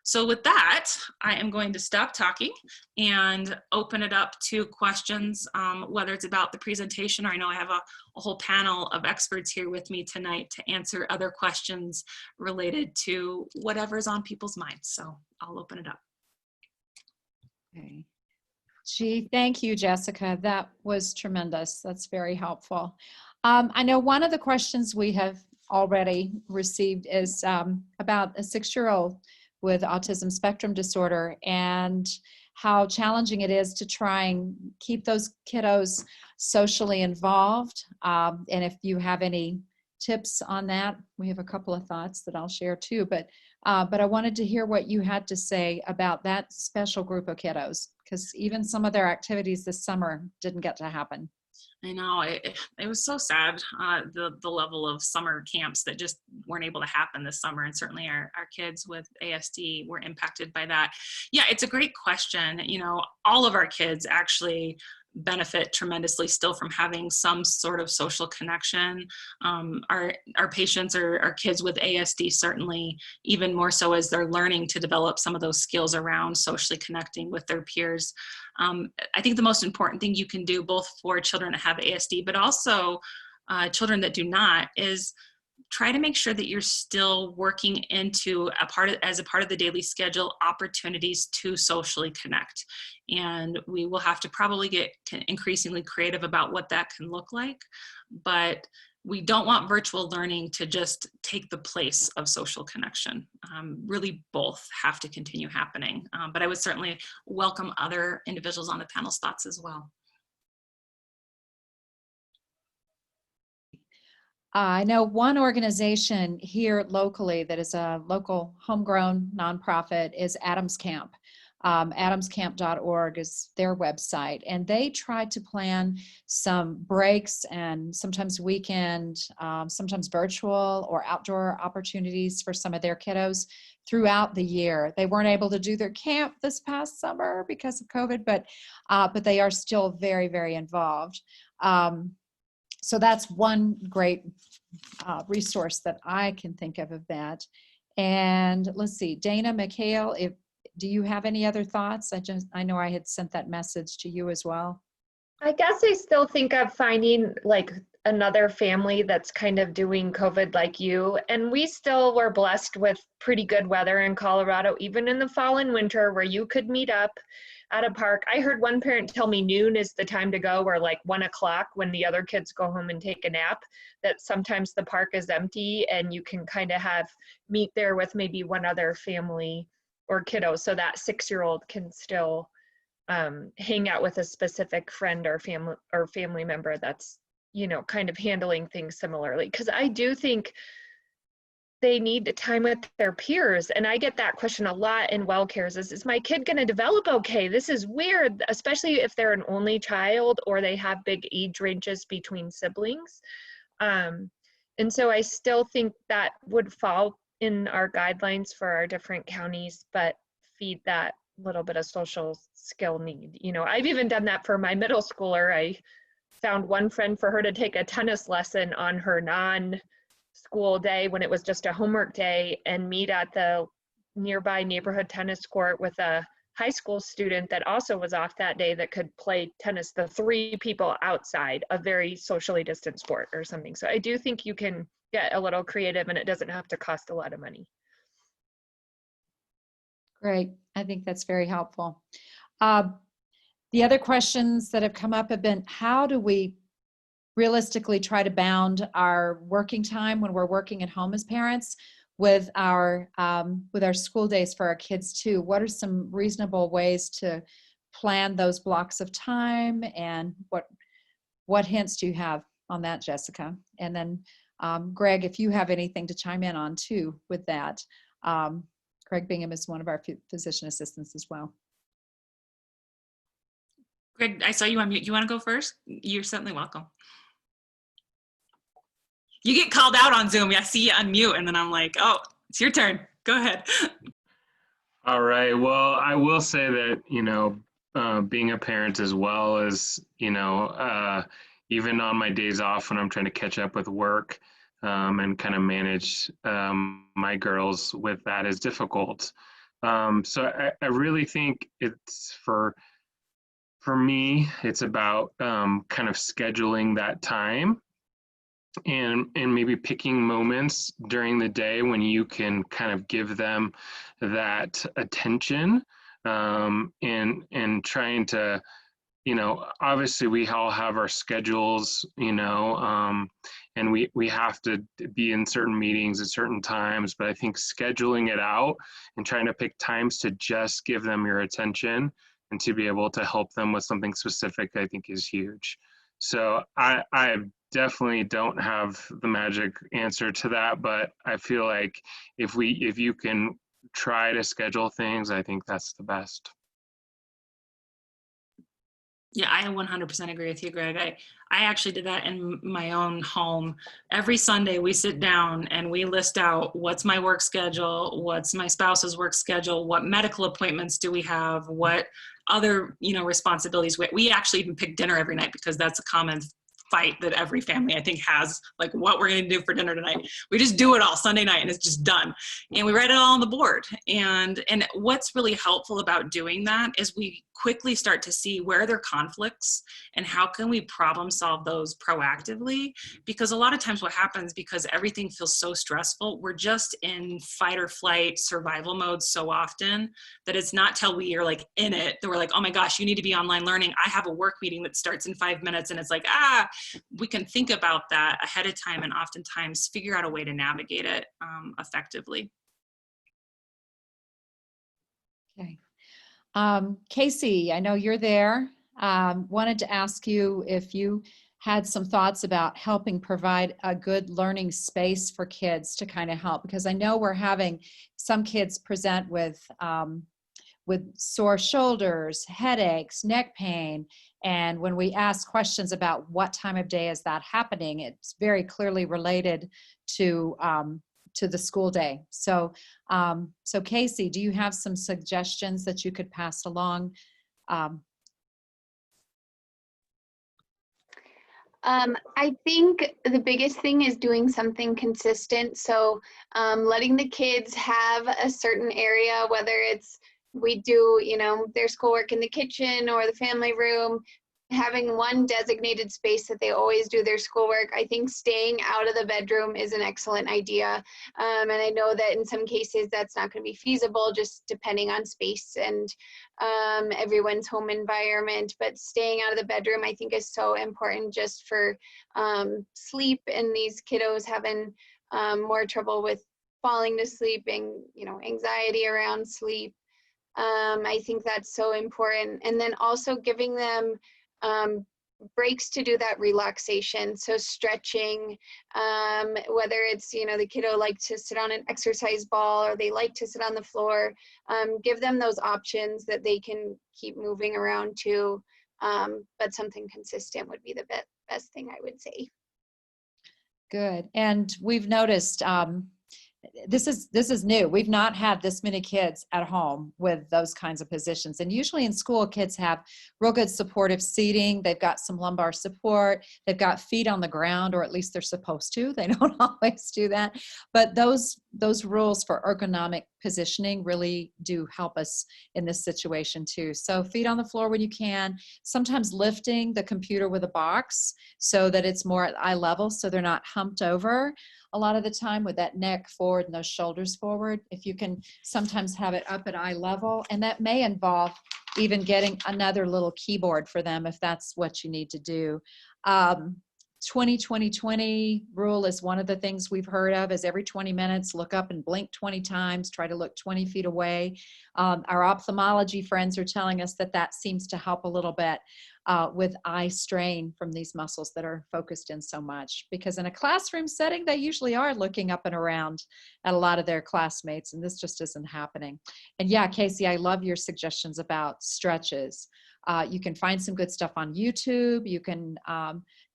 So with that, I am going to stop talking and open it up to questions, whether it's about the presentation, or I know I have a whole panel of experts here with me tonight to answer other questions related to whatever's on people's minds. So I'll open it up. Okay. Gee, thank you, Jessica. That was tremendous. That's very helpful. I know one of the questions we have already received is about a 6-year-old with autism spectrum disorder and how challenging it is to try and keep those kiddos socially involved. And if you have any tips on that, we have a couple of thoughts that I'll share too, but I wanted to hear what you had to say about that special group of kiddos, because even some of their activities this summer didn't get to happen. I know, it was so sad, the level of summer camps that just weren't able to happen this summer. And certainly our kids with ASD were impacted by that. Yeah, it's a great question. You know, all of our kids actually benefit tremendously still from having some sort of social connection. Our patients or our kids with ASD certainly even more so as they're learning to develop some of those skills around socially connecting with their peers. I think the most important thing you can do both for children that have ASD, but also children that do not, is try to make sure that you're still working into as a part of the daily schedule, opportunities to socially connect. And we will have to probably get increasingly creative about what that can look like. But we don't want virtual learning to just take the place of social connection. Really both have to continue happening. But I would certainly welcome other individuals on the panel's thoughts as well. I know one organization here locally that is a local homegrown nonprofit is Adams Camp. AdamsCamp.org is their website, and they try to plan some breaks and sometimes weekend, sometimes virtual or outdoor opportunities for some of their kiddos throughout the year. They weren't able to do their camp this past summer because of COVID, but they are still very, very involved. So that's one great resource that I can think of that. And let's see, Dana McHale, do you have any other thoughts? I know I had sent that message to you as well. I guess I still think of finding like another family that's kind of doing COVID like you. And we still were blessed with pretty good weather in Colorado, even in the fall and winter, where you could meet up at a park. I heard one parent tell me noon is the time to go, or like 1 o'clock when the other kids go home and take a nap, that sometimes the park is empty and you can kind of meet there with maybe one other family or kiddo, so that 6-year-old can still hang out with a specific friend or family member that's, you know, kind of handling things similarly. Because I do think they need time with their peers. And I get that question a lot in well cares is my kid going to develop okay? This is weird, especially if they're an only child or they have big age ranges between siblings. And so I still think that would fall in our guidelines for our different counties, but feed that little bit of social skill need. You know, I've even done that for my middle schooler. I found one friend for her to take a tennis lesson on her non-school day when it was just a homework day, and meet at the nearby neighborhood tennis court with a high school student that also was off that day that could play tennis, the 3 people outside, a very socially distant sport or something. So I do think you can get a little creative and it doesn't have to cost a lot of money. Great. I think that's very helpful. The other questions that have come up have been, how do we realistically try to bound our working time when we're working at home as parents with our school days for our kids too? What are some reasonable ways to plan those blocks of time, and what hints do you have on that, Jessica? And then Greg, if you have anything to chime in on too with that. Greg Bingham is one of our physician assistants as well. Greg, I saw you on mute. You want to go first? You're certainly welcome. You get called out on Zoom. I see you unmute, and then I'm like, oh, it's your turn. Go ahead. All right. Well, I will say that, you know, being a parent as well as, you know, even on my days off when I'm trying to catch up with work and kind of manage my girls with that is difficult. So I really think it's for me, it's about kind of scheduling that time and maybe picking moments during the day when you can kind of give them that attention, and trying to, obviously we all have our schedules, and we have to be in certain meetings at certain times, but I think scheduling it out and trying to pick times to just give them your attention and to be able to help them with something specific, I think is huge. So I definitely don't have the magic answer to that, but I feel like if you can try to schedule things, I think that's the best. Yeah, I 100% agree with you, Greg. I actually did that in my own home. Every Sunday we sit down and we list out what's my work schedule, what's my spouse's work schedule, what medical appointments do we have, what other, responsibilities. We actually even pick dinner every night because that's a common fight that every family I think has, like what we're going to do for dinner tonight. We just do it all Sunday night and it's just done. And we write it all on the board. And what's really helpful about doing that is we quickly start to see where are there conflicts and how can we problem solve those proactively. Because a lot of times what happens, because everything feels so stressful, we're just in fight or flight survival mode so often that it's not till we are like in it that we're like, oh my gosh, you need to be online learning. I have a work meeting that starts in 5 minutes. And it's like, we can think about that ahead of time and oftentimes figure out a way to navigate it effectively. Okay. Casey, I know you're there. Wanted to ask you if you had some thoughts about helping provide a good learning space for kids to kind of help, because I know we're having some kids present with sore shoulders, headaches, neck pain. And when we ask questions about what time of day is that happening, it's very clearly related to the school day. So, so Casey, do you have some suggestions that you could pass along? I think the biggest thing is doing something consistent. So letting the kids have a certain area, whether it's we do, their schoolwork in the kitchen or the family room, having one designated space that they always do their schoolwork. I think staying out of the bedroom is an excellent idea. And I know that in some cases that's not going to be feasible, just depending on space and everyone's home environment. But staying out of the bedroom, I think, is so important just for sleep, and these kiddos having more trouble with falling to sleep and, anxiety around sleep. I think that's so important. And then also giving them breaks to do that relaxation. So stretching, whether it's, the kiddo like to sit on an exercise ball or they like to sit on the floor, give them those options that they can keep moving around too. But something consistent would be the best thing, I would say. Good. And we've noticed, this is new. We've not had this many kids at home with those kinds of positions. And usually in school, kids have real good supportive seating. They've got some lumbar support. They've got feet on the ground, or at least they're supposed to. They don't always do that. But those rules for ergonomic positioning really do help us in this situation too. So feet on the floor when you can. Sometimes lifting the computer with a box so that it's more at eye level, so they're not humped over a lot of the time with that neck forward and those shoulders forward. If you can sometimes have it up at eye level, and that may involve even getting another little keyboard for them if that's what you need to do. 20-20-20 rule is one of the things we've heard of, is every 20 minutes, look up and blink 20 times, try to look 20 feet away. Our ophthalmology friends are telling us that seems to help a little bit with eye strain from these muscles that are focused in so much, because in a classroom setting, they usually are looking up and around at a lot of their classmates, and this just isn't happening. And yeah, Casey, I love your suggestions about stretches. You can find some good stuff on YouTube. You can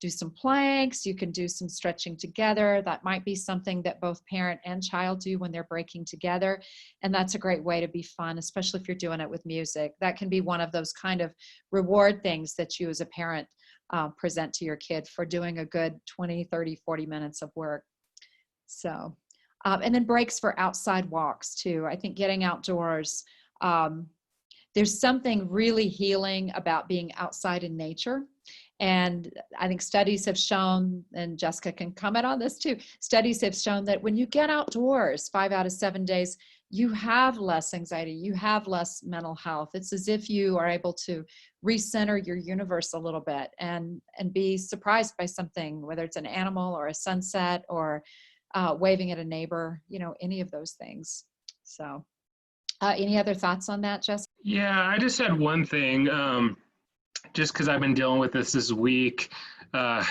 do some planks. You can do some stretching together. That might be something that both parent and child do when they're breaking together. And that's a great way to be fun, especially if you're doing it with music. That can be one of those kind of reward things that you as a parent present to your kid for doing a good 20, 30, 40 minutes of work. So And then breaks for outside walks too. I think getting outdoors, there's something really healing about being outside in nature. And I think studies have shown, and Jessica can comment on this too, studies have shown that when you get outdoors 5 out of 7 days, you have less anxiety, you have less mental health. It's as if you are able to recenter your universe a little bit and be surprised by something, whether it's an animal or a sunset or waving at a neighbor, any of those things. So any other thoughts on that, Jessica? Yeah, I just had one thing. Just because I've been dealing with this week, one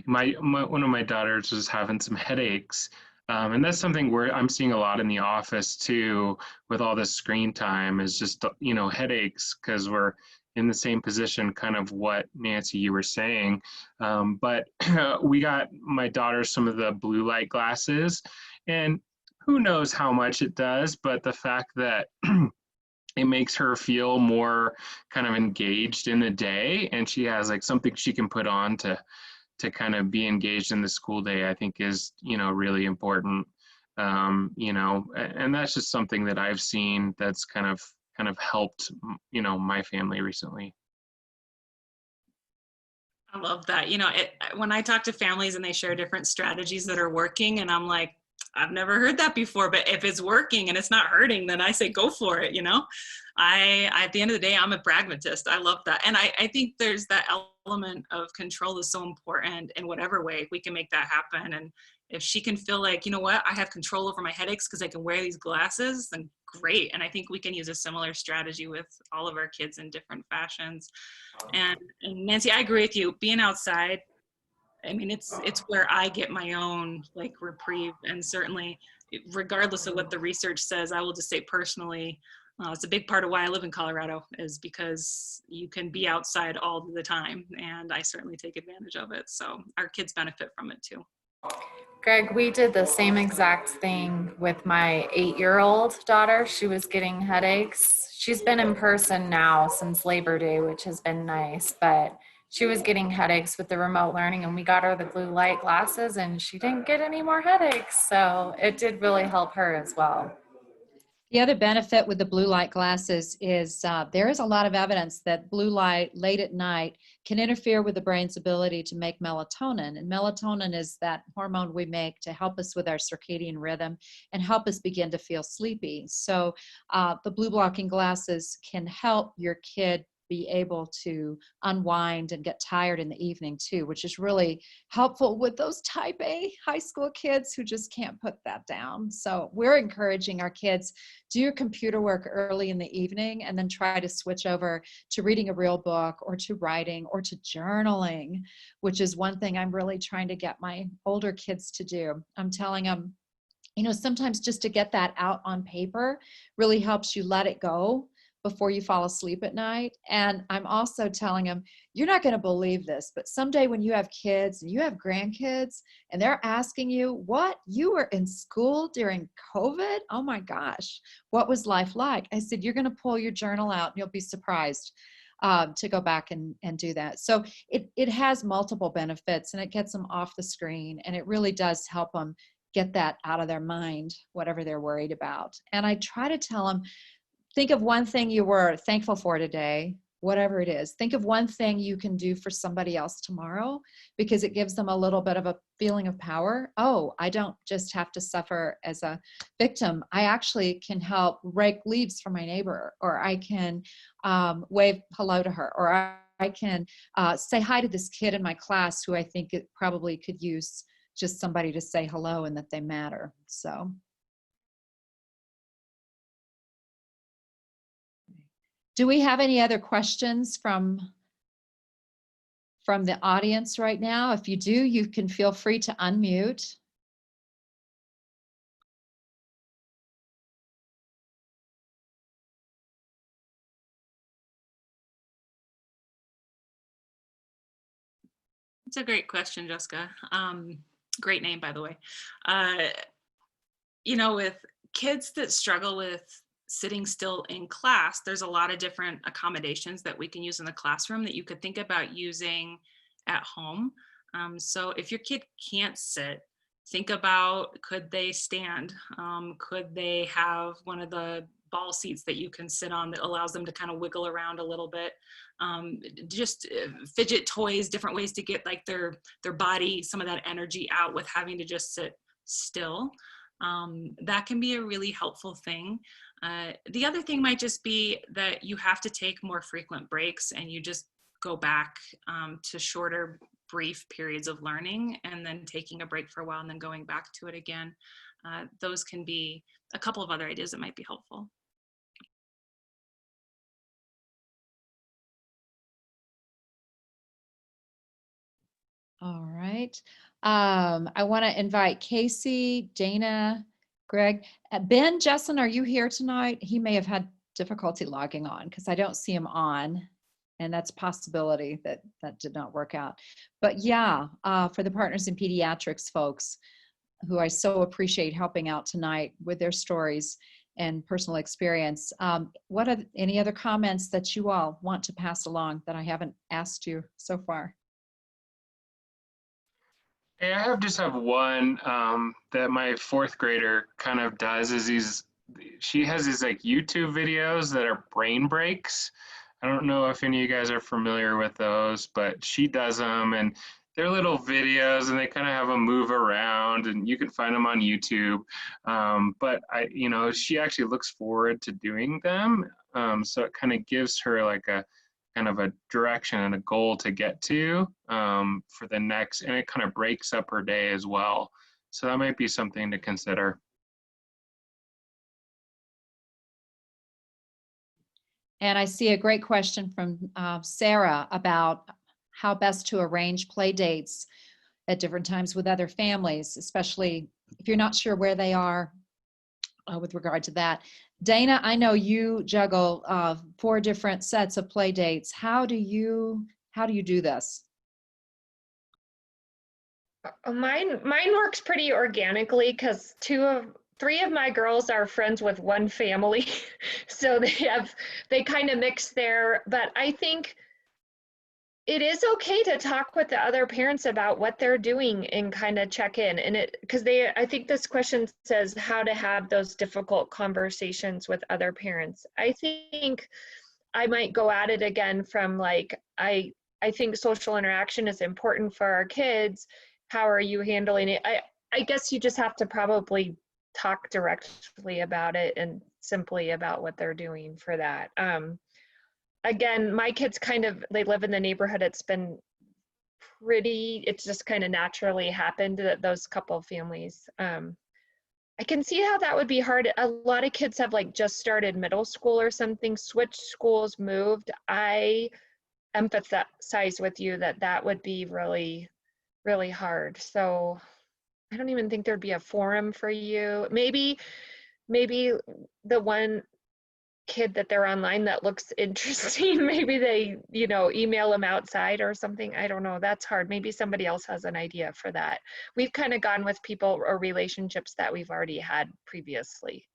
of my daughters was having some headaches, and that's something where I'm seeing a lot in the office too, with all this screen time, is just headaches, because we're in the same position, kind of what Nancy you were saying. But we got my daughter some of the blue light glasses, and who knows how much it does, but the fact that it makes her feel more kind of engaged in the day, and she has like something she can put on to kind of be engaged in the school day, I think is, really important. And that's just something that I've seen that's kind of helped, my family recently. I love that. When I talk to families and they share different strategies that are working, and I'm like, I've never heard that before, but if it's working and it's not hurting, then I say go for it. At the end of the day, I'm a pragmatist. I love that. And I think there's that element of control is so important in whatever way we can make that happen. And if she can feel like, I have control over my headaches because I can wear these glasses, then great. And I think we can use a similar strategy with all of our kids in different fashions. And Nancy, I agree with you. Being outside, I mean, it's where I get my own reprieve, and certainly regardless of what the research says, I will just say personally, it's a big part of why I live in Colorado, is because you can be outside all the time, and I certainly take advantage of it. So our kids benefit from it too. Greg, we did the same exact thing with my 8-year-old daughter. She was getting headaches. She's been in person now since Labor Day, which has been nice, but she was getting headaches with the remote learning, and we got her the blue light glasses and she didn't get any more headaches. So it did really help her as well. The other benefit with the blue light glasses is there is a lot of evidence that blue light late at night can interfere with the brain's ability to make melatonin. And melatonin is that hormone we make to help us with our circadian rhythm and help us begin to feel sleepy. So the blue blocking glasses can help your kid be able to unwind and get tired in the evening too, which is really helpful with those type A high school kids who just can't put that down. So we're encouraging our kids, do your computer work early in the evening and then try to switch over to reading a real book or to writing or to journaling, which is one thing I'm really trying to get my older kids to do. I'm telling them, sometimes just to get that out on paper really helps you let it go before you fall asleep at night. And I'm also telling them, you're not going to believe this, but someday when you have kids and you have grandkids and they're asking you, what, you were in school during COVID? Oh my gosh, what was life like? I said, you're going to pull your journal out and you'll be surprised to go back and do that. So it has multiple benefits, and it gets them off the screen, and it really does help them get that out of their mind, whatever they're worried about. And I try to tell them, think of one thing you were thankful for today, whatever it is. Think of one thing you can do for somebody else tomorrow, because it gives them a little bit of a feeling of power. Oh, I don't just have to suffer as a victim. I actually can help rake leaves for my neighbor, or I can wave hello to her, or I can say hi to this kid in my class who I think it probably could use just somebody to say hello and that they matter. So. Do we have any other questions from the audience right now? If you do, you can feel free to unmute. It's a great question, Jessica. Great name, by the way. With kids that struggle with sitting still in class, there's a lot of different accommodations that we can use in the classroom that you could think about using at home. So if your kid can't sit, think about, could they stand? Could they have one of the ball seats that you can sit on that allows them to kind of wiggle around a little bit? Just fidget toys, different ways to get like their body, some of that energy out with having to just sit still. That can be a really helpful thing. The other thing might just be that you have to take more frequent breaks and you just go back to shorter, brief periods of learning and then taking a break for a while and then going back to it again. Those can be a couple of other ideas that might be helpful. All right. I want to invite Casey, Dana, Greg. Ben Jessen, are you here tonight? He may have had difficulty logging on because I don't see him on. And that's a possibility that did not work out. But yeah, for the Partners in Pediatrics folks who I so appreciate helping out tonight with their stories and personal experience. What are any other comments that you all want to pass along that I haven't asked you so far? Hey, I just have one that my fourth grader kind of does is she has these like YouTube videos that are brain breaks. I don't know if any of you guys are familiar with those, but she does them and they're little videos and they kind of have them move around and you can find them on YouTube. But she actually looks forward to doing them. So it kind of gives her like a kind of a direction and a goal to get to for the next, and it kind of breaks up her day as well. So that might be something to consider. And I see a great question from Sarah about how best to arrange play dates at different times with other families, especially if you're not sure where they are with regard to that. Dana, I know you juggle 4 different sets of play dates. How do you do this? Mine works pretty organically because 3 of my girls are friends with one family. So they kind of mix there, but I think it is okay to talk with the other parents about what they're doing and kind of check in. And I think this question says how to have those difficult conversations with other parents. I think I might go at it again from like, I think social interaction is important for our kids. How are you handling it? I guess you just have to probably talk directly about it and simply about what they're doing for that. Again, my kids they live in the neighborhood. It's just kind of naturally happened that those couple of families. I can see how that would be hard. A lot of kids have like just started middle school or something, switched schools, moved. I empathize with you that would be really, really hard. So I don't even think there'd be a forum for you. Maybe the one kid that they're online that looks interesting, maybe they, email them outside or something. I don't know. That's hard. Maybe somebody else has an idea for that. We've kind of gone with people or relationships that we've already had previously.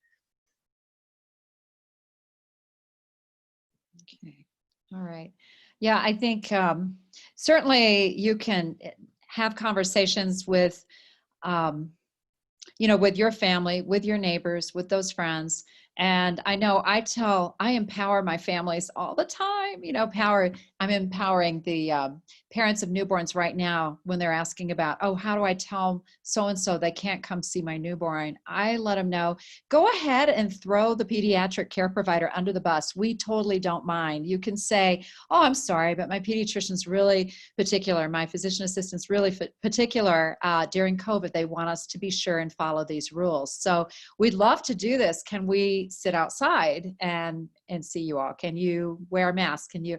Okay. All right. Yeah, I think certainly you can have conversations with, with your family, with your neighbors, with those friends. And I know I empower my families all the time, I'm empowering the parents of newborns right now when they're asking about, oh, how do I tell so-and-so they can't come see my newborn? I let them know, go ahead and throw the pediatric care provider under the bus. We totally don't mind. You can say, oh, I'm sorry, but my pediatrician's really particular. My physician assistant's really particular during COVID. They want us to be sure and follow these rules. So we'd love to do this. Can we sit outside and see you all? Can you wear a mask? Can you,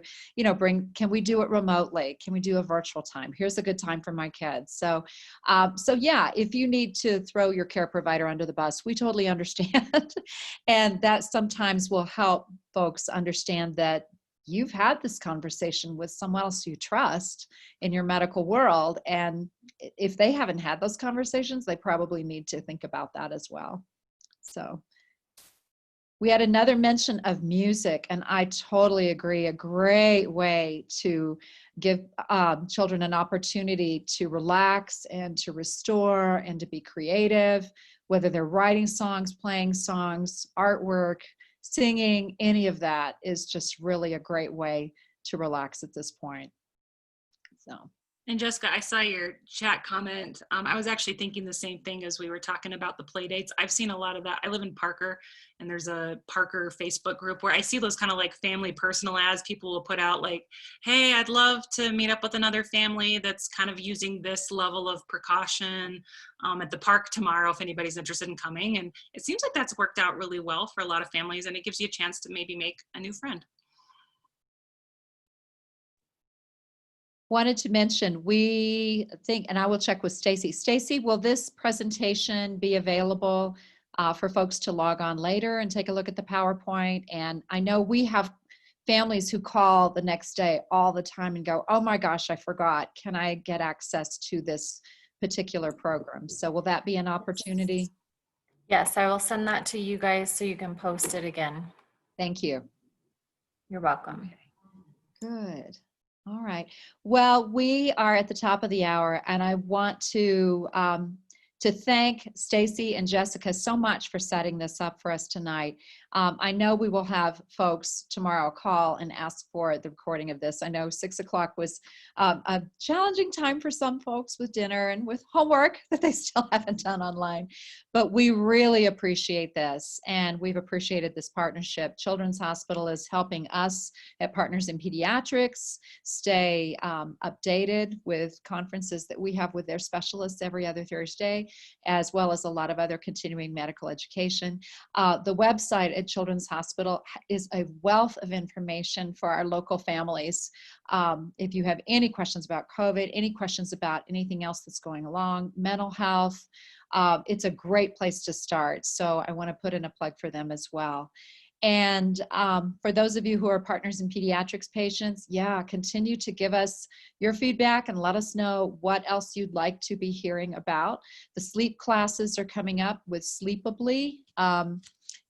can we do it remotely? Can we do a virtual time? Here's a good time for my kids. So yeah, if you need to throw your care provider under the bus, we totally understand. And that sometimes will help folks understand that you've had this conversation with someone else you trust in your medical world. And if they haven't had those conversations, they probably need to think about that as well. So We had another mention of music, and I totally agree. A great way to give children an opportunity to relax and to restore and to be creative, whether they're writing songs, playing songs, artwork, singing, any of that is just really a great way to relax at this point. So. And Jessica, I saw your chat comment. I was actually thinking the same thing as we were talking about the play dates. I've seen a lot of that. I live in Parker, and there's a Parker Facebook group where I see those kind of like family personal ads. People will put out like, hey, I'd love to meet up with another family that's kind of using this level of precaution at the park tomorrow if anybody's interested in coming. And it seems like that's worked out really well for a lot of families, and it gives you a chance to maybe make a new friend. Wanted to mention, we think, and I will check with Stacy. Stacy, will this presentation be available for folks to log on later and take a look at the PowerPoint? And I know we have families who call the next day all the time and go, oh my gosh, I forgot. Can I get access to this particular program? So will that be an opportunity? Yes, I will send that to you guys so you can post it again. Thank you. You're welcome. Good. All right. Well, we are at the top of the hour, and I want to thank Stacy and Jessica so much for setting this up for us tonight. I know we will have folks tomorrow call and ask for the recording of this. I know 6 o'clock was a challenging time for some folks with dinner and with homework that they still haven't done online, but we really appreciate this, and we've appreciated this partnership. Children's Hospital is helping us at Partners in Pediatrics stay updated with conferences that we have with their specialists every other Thursday, as well as a lot of other continuing medical education. The website at Children's Hospital is a wealth of information for our local families. If you have any questions about COVID, any questions about anything else that's going along, mental health, it's a great place to start. So I want to put in a plug for them as well. And for those of you who are Partners in Pediatrics patients, yeah, continue to give us your feedback and let us know what else you'd like to be hearing about. The sleep classes are coming up with Sleepably,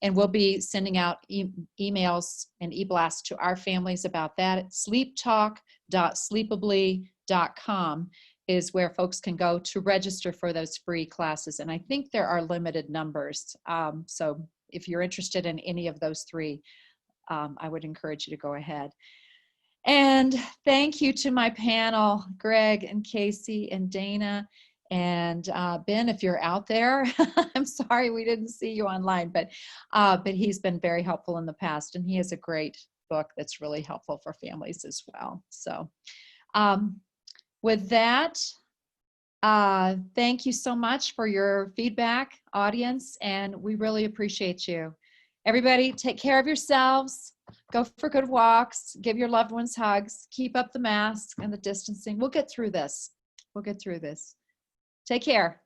and we'll be sending out emails and e-blasts to our families about that. sleeptalk.sleepably.com is where folks can go to register for those free classes. And I think there are limited numbers. So if you're interested in any of those three, I would encourage you to go ahead. And thank you to my panel, Greg and Casey and Dana. And Ben, if you're out there, I'm sorry we didn't see you online, but he's been very helpful in the past, and he has a great book that's really helpful for families as well. So with that, thank you so much for your feedback, audience, and we really appreciate you. Everybody, take care of yourselves. Go for good walks. Give your loved ones hugs. Keep up the mask and the distancing. We'll get through this. We'll get through this. Take care.